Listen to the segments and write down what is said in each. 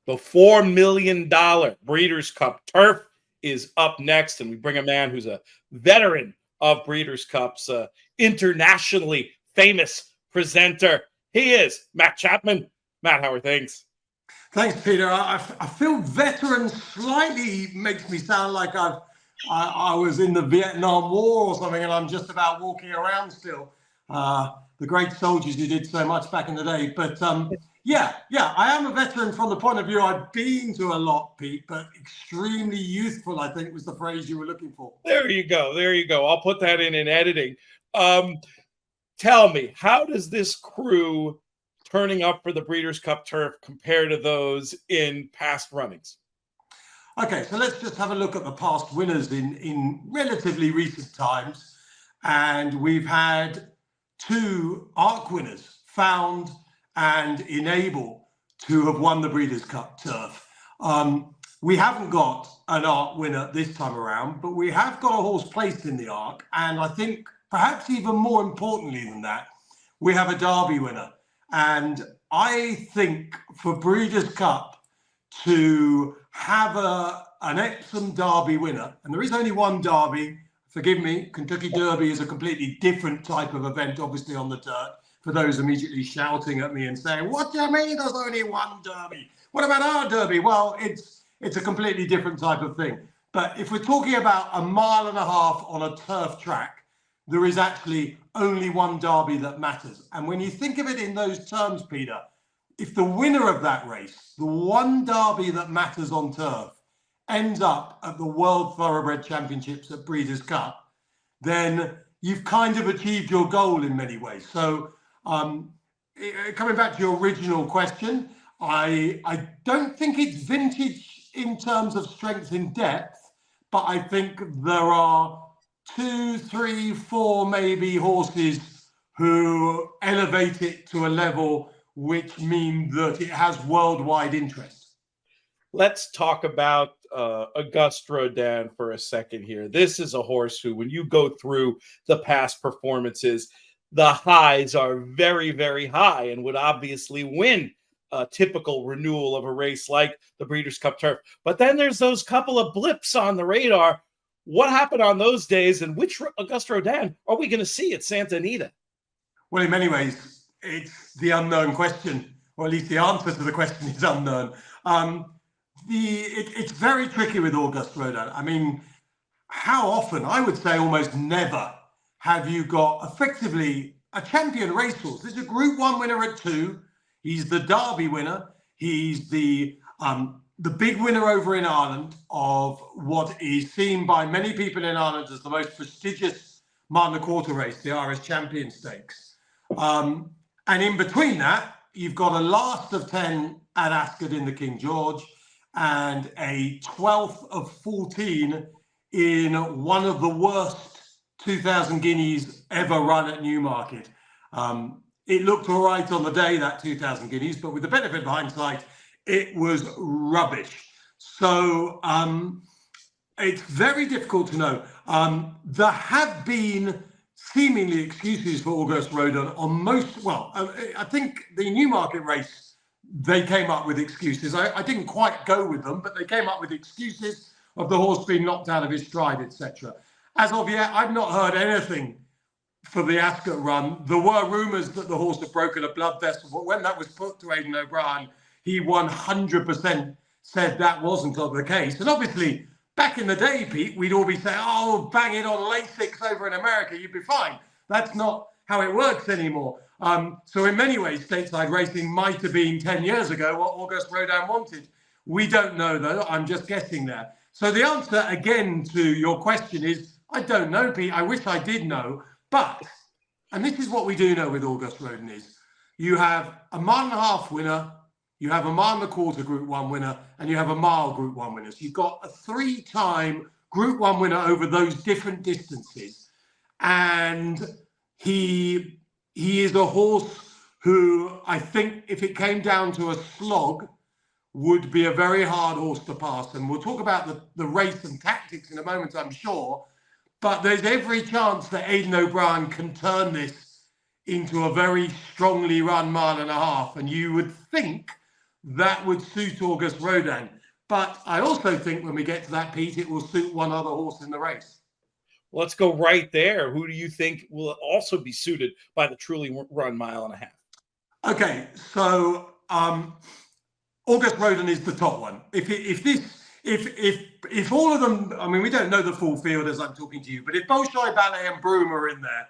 The $4 million Breeders' Cup Turf is up next, and we bring a man who's a veteran of Breeders' Cups, internationally famous presenter. He is Matt Chapman. Matt, how are things? Thanks, Peter. I feel veteran slightly makes me sound like I was in the Vietnam War or something, and I'm just about walking around still. The great soldiers who did so much back in the day. But yeah, I am a veteran from the point of view I've been to a lot, Pete, but extremely youthful, I think was the phrase you were looking for. There you go. There you go. I'll put that in editing. Tell me, how does this crew turning up for the Breeders' Cup Turf compare to those in past runnings? Okay, so let's just have a look at the past winners in relatively recent times. And we've had two ARC winners found and Enable to have won the Breeders' Cup Turf. We haven't got an ARC winner this time around, but we have got a horse placed in the ARC. And I think perhaps even more importantly than that, we have a Derby winner. And I think for Breeders' Cup to have an Epsom Derby winner, and there is only one Derby, forgive me, Kentucky Derby is a completely different type of event, obviously on the dirt, for those immediately shouting at me and saying, what do you mean there's only one Derby? What about our Derby? Well, it's a completely different type of thing. But if we're talking about a mile and a half on a turf track, there is actually only one Derby that matters. And when you think of it in those terms, Peter, if the winner of that race, the one Derby that matters on turf, ends up at the World Thoroughbred Championships at Breeders' Cup, then you've kind of achieved your goal in many ways. So coming back to your original question, I don't think it's vintage in terms of strength in depth, but I think there are 2, 3, 4 maybe horses who elevate it to a level which mean that it has worldwide interest. Let's talk about Auguste Rodin for a second here. This is a horse who, when you go through the past performances, the highs are very, very high and would obviously win a typical renewal of a race like the Breeders' Cup Turf. But then there's those couple of blips on the radar. What happened on those days, and which Auguste Rodin are we going to see at Santa Anita? Well, in many ways, it's the unknown question, or at least the answer to the question is unknown. It's very tricky with Auguste Rodin. I mean, how often, I would say almost never, have you got effectively a champion racehorse? There's a Group 1 winner at 2. He's the Derby winner. He's the big winner over in Ireland of what is seen by many people in Ireland as the most prestigious mile and a quarter race, the Irish Champion Stakes. And in between that, you've got a last of 10 at Ascot in the King George and a 12th of 14 in one of the worst 2,000 guineas ever run at Newmarket. It looked all right on the day, that 2,000 guineas, but with the benefit of hindsight, it was rubbish. So it's very difficult to know. There have been seemingly excuses for Auguste Rodin on most, I think the Newmarket race, they came up with excuses. I didn't quite go with them, but they came up with excuses of the horse being knocked out of his stride, etc. As of yet, I've not heard anything for the Ascot run. There were rumours that the horse had broken a blood vessel, but when that was put to Aidan O'Brien, he 100% said that wasn't the case. And obviously, back in the day, Pete, we'd all be saying, oh, bang it on Lasix over in America, you'd be fine. That's not how it works anymore. So in many ways, stateside racing might have been 10 years ago what Auguste Rodin wanted. We don't know, though. I'm just guessing there. So the answer, again, to your question is, I don't know, Pete. I wish I did know. But, and this is what we do know with Auguste Rodin is, you have a mile and a half winner, you have a mile and a quarter Group 1 winner, and you have a mile Group 1 winner. So you've got a 3-time Group 1 winner over those different distances. And he is a horse who I think if it came down to a slog would be a very hard horse to pass. And we'll talk about the race and tactics in a moment, I'm sure. But there's every chance that Aidan O'Brien can turn this into a very strongly run mile and a half. And you would think that would suit Auguste Rodin. But I also think when we get to that, Pete, it will suit one other horse in the race. Let's go right there. Who do you think will also be suited by the truly run mile and a half? Okay, so Auguste Rodin is the top one. If all of them, I mean, we don't know the full field as I'm talking to you, but if Bolshoi Ballet and Broom are in there,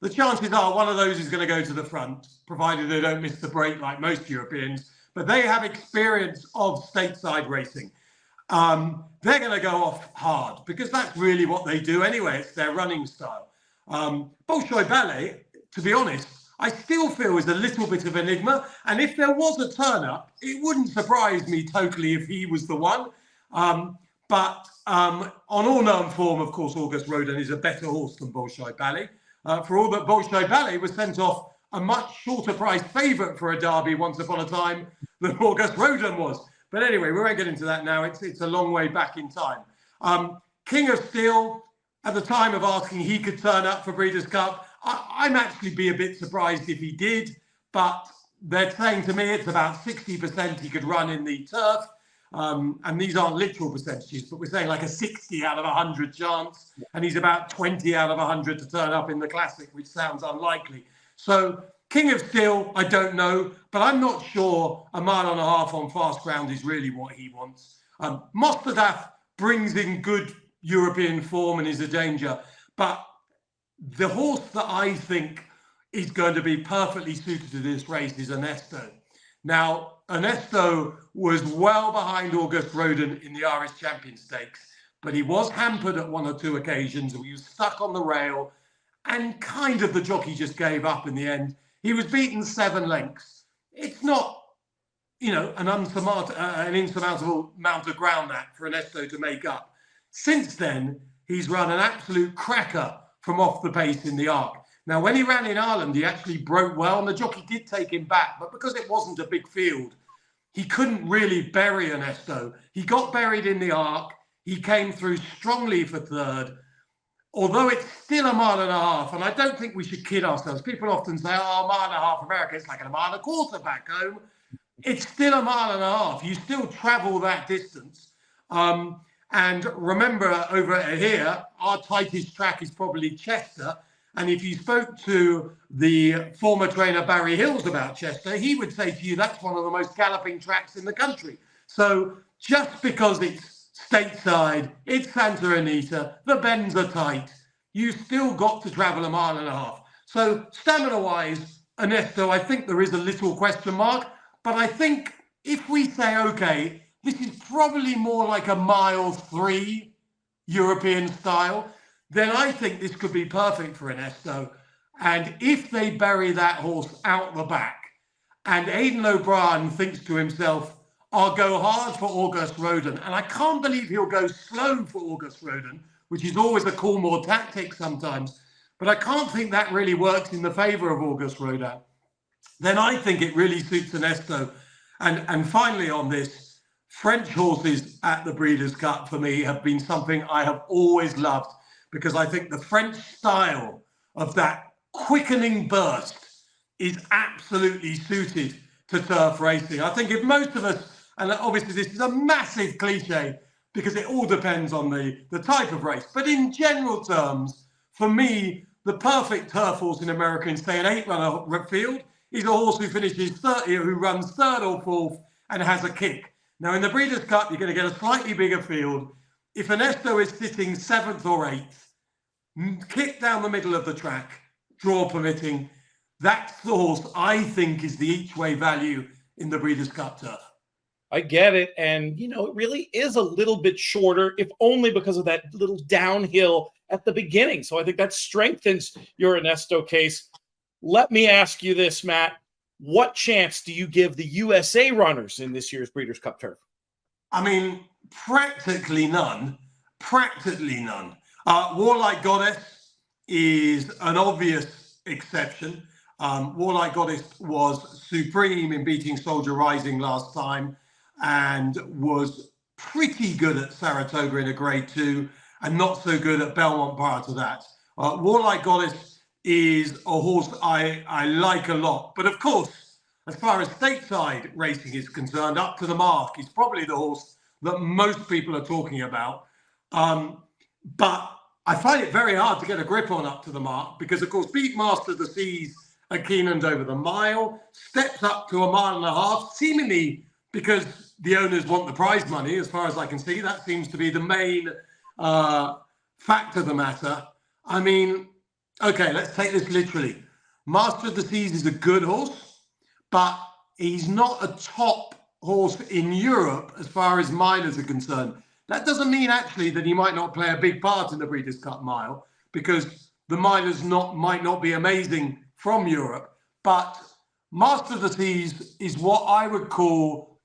the chances are one of those is going to go to the front, provided they don't miss the break like most Europeans. But they have experience of stateside racing. They're going to go off hard because that's really what they do anyway. It's their running style. Bolshoi Ballet, to be honest, I still feel is a little bit of an enigma. And if there was a turn-up, it wouldn't surprise me totally if he was the one. But on all known form, of course, Auguste Rodin is a better horse than Bolshoi Ballet. For all that Bolshoi Ballet was sent off a much shorter price favourite for a derby once upon a time than Auguste Rodin was. But anyway, we won't get into that now. It's a long way back in time. King of Steel, at the time of asking he could turn up for Breeders' Cup, I'm actually be a bit surprised if he did, but they're saying to me it's about 60% he could run in the turf. And these aren't literal percentages, but we're saying like a 60 out of 100 chance. And he's about 20 out of 100 to turn up in the Classic, which sounds unlikely. So King of Steel, I don't know, but I'm not sure a mile and a half on fast ground is really what he wants. Mostadaf brings in good European form and is a danger, but the horse that I think is going to be perfectly suited to this race is Ernesto. Now, Ernesto was well behind Auguste Rodin in the Irish Champion Stakes, but he was hampered at one or two occasions. He was stuck on the rail, and kind of the jockey just gave up in the end. He was beaten 7 lengths. It's not, an insurmountable amount of ground that for Ernesto to make up. Since then, he's run an absolute cracker from off the pace in the Arc. Now, when he ran in Ireland, he actually broke well, and the jockey did take him back. But because it wasn't a big field, he couldn't really bury Ernesto. He got buried in the Arc. He came through strongly for third, although it's still a mile and a half. And I don't think we should kid ourselves. People often say, a mile and a half America, it's like a mile and a quarter back home. It's still a mile and a half. You still travel that distance. And remember, over here, our tightest track is probably Chester. And if you spoke to the former trainer Barry Hills about Chester, he would say to you that's one of the most galloping tracks in the country. So just because it's stateside, it's Santa Anita, the bends are tight, you still got to travel a mile and a half. So stamina-wise, Ernesto, I think there is a little question mark. But I think if we say, okay, this is probably more like a mile 3 European style, then I think this could be perfect for Ernesto. And if they bury that horse out the back, and Aidan O'Brien thinks to himself, I'll go hard for Auguste Rodin, and I can't believe he'll go slow for Auguste Rodin, which is always a Coolmore tactic sometimes, but I can't think that really works in the favour of Auguste Rodin, then I think it really suits Ernesto. And finally on this, French horses at the Breeders' Cup for me have been something I have always loved, because I think the French style of that quickening burst is absolutely suited to turf racing. I think if most of us, and obviously this is a massive cliche because it all depends on the type of race, but in general terms, for me, the perfect turf horse in America in, say, an 8-runner field is a horse who finishes 30, who runs 3rd or 4th and has a kick. Now, in the Breeders' Cup, you're going to get a slightly bigger field. If Ernesto is sitting 7th or 8th, kick down the middle of the track, draw permitting, that's the horse I think is the each-way value in the Breeders' Cup turf. I get it. And, it really is a little bit shorter, if only because of that little downhill at the beginning. So I think that strengthens your Ernesto case. Let me ask you this, Matt. What chance do you give the USA runners in this year's Breeders' Cup turf? I mean, practically none. Practically none. Warlike Goddess is an obvious exception. Warlike Goddess was supreme in beating Soldier Rising last time and was pretty good at Saratoga in a grade 2 and not so good at Belmont prior to that. Warlike Goddess is a horse I like a lot. But of course, as far as stateside racing is concerned, Up to the Mark is probably the horse that most people are talking about. But I find it very hard to get a grip on Up to the Mark because, of course, beat Master of the Seas at Keenan's over the mile, steps up to 1.5 miles, seemingly because the owners want the prize money, as far as I can see. That seems to be the main fact of the matter. I mean, okay, let's take this literally. Master of the Seas is a good horse, but he's not a top horse in Europe as far as milers are concerned. That doesn't mean actually that he might not play a big part in the Breeders' Cup Mile, because the milers might not be amazing from Europe. But Master of the Seas is what I would call,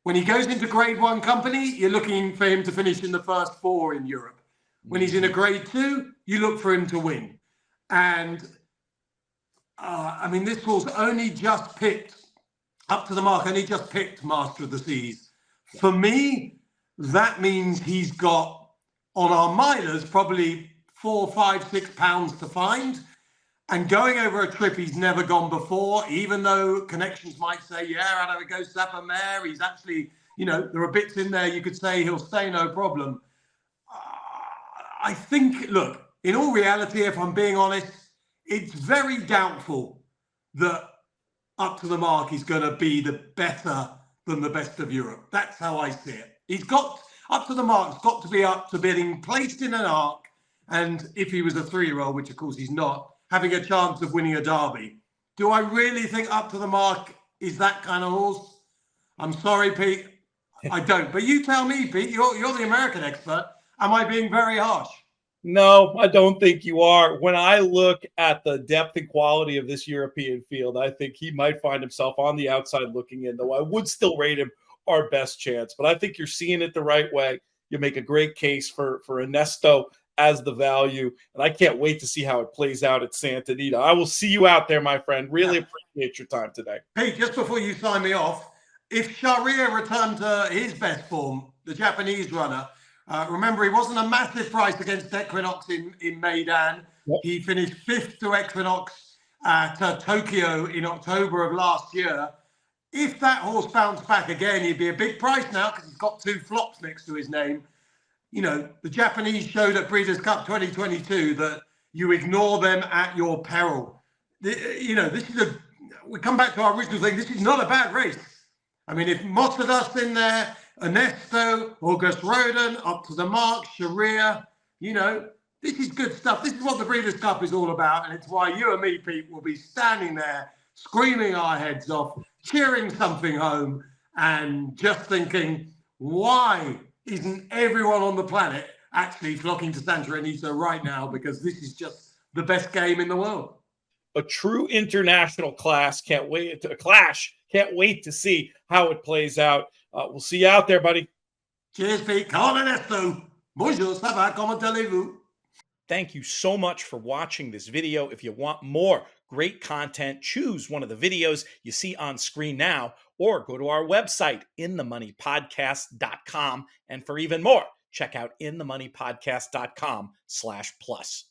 when he goes into Grade 1 company, you're looking for him to finish in the first 4 in Europe. When he's in a Grade 2, you look for him to win. And I mean, this horse only just picked Up to the Mark, only just picked Master of the Seas. For me, that means he's got, on our milers, probably 4, 5, 6 pounds to find. And going over a trip he's never gone before, even though connections might say, yeah, how do we go Sapper-Mare? He's actually, you know, there are bits in there you could say he'll stay no problem. I think, look, in all reality, if I'm being honest, it's very doubtful that Up to the Mark is going to be the better than the best of Europe. That's how I see it. He's got, Up to the Mark's got to be up to being placed in an arc, and if he was a 3-year-old, which of course he's not, having a chance of winning a derby. Do I really think Up to the Mark is that kind of horse? I'm sorry, Pete, I don't. But you tell me, Pete, you're the American expert. Am I being very harsh? No, I don't think you are. When I look at the depth and quality of this European field, I think he might find himself on the outside looking in, though I would still rate him our best chance. But I think you're seeing it the right way. You make a great case for Ernesto as the value, and I can't wait to see how it plays out at Santa Anita. I will see you out there, my friend. Really appreciate your time today. Pete, just before you sign me off, if Sharia returned to his best form, the Japanese runner, remember, he wasn't a massive price against Equinox in Maidan. Yep. He finished 5th to Equinox at Tokyo in October of last year. If that horse bounced back again, he'd be a big price now because he's got 2 flops next to his name. You know, the Japanese showed at Breeders' Cup 2022 that you ignore them at your peril. You know, this is we come back to our original thing. This is not a bad race. I mean, if Mottadust's in there, Ernesto, Auguste Rodin, Up to the Mark, Sharia, you know, this is good stuff. This is what the Breeders' Cup is all about. And it's why you and me, Pete, will be standing there screaming our heads off, cheering something home, and just thinking, why isn't everyone on the planet actually flocking to Santa Anita right now? Because this is just the best game in the world. A true international clash. Can't wait to see how it plays out. We'll see you out there, buddy. Cheers, Pete. Carl Ernesto. Bonjour, ça va? Comment allez-vous? Thank you so much for watching this video. If you want more great content, choose one of the videos you see on screen now, or go to our website, inthemoneypodcast.com. And for even more, check out inthemoneypodcast.com/plus.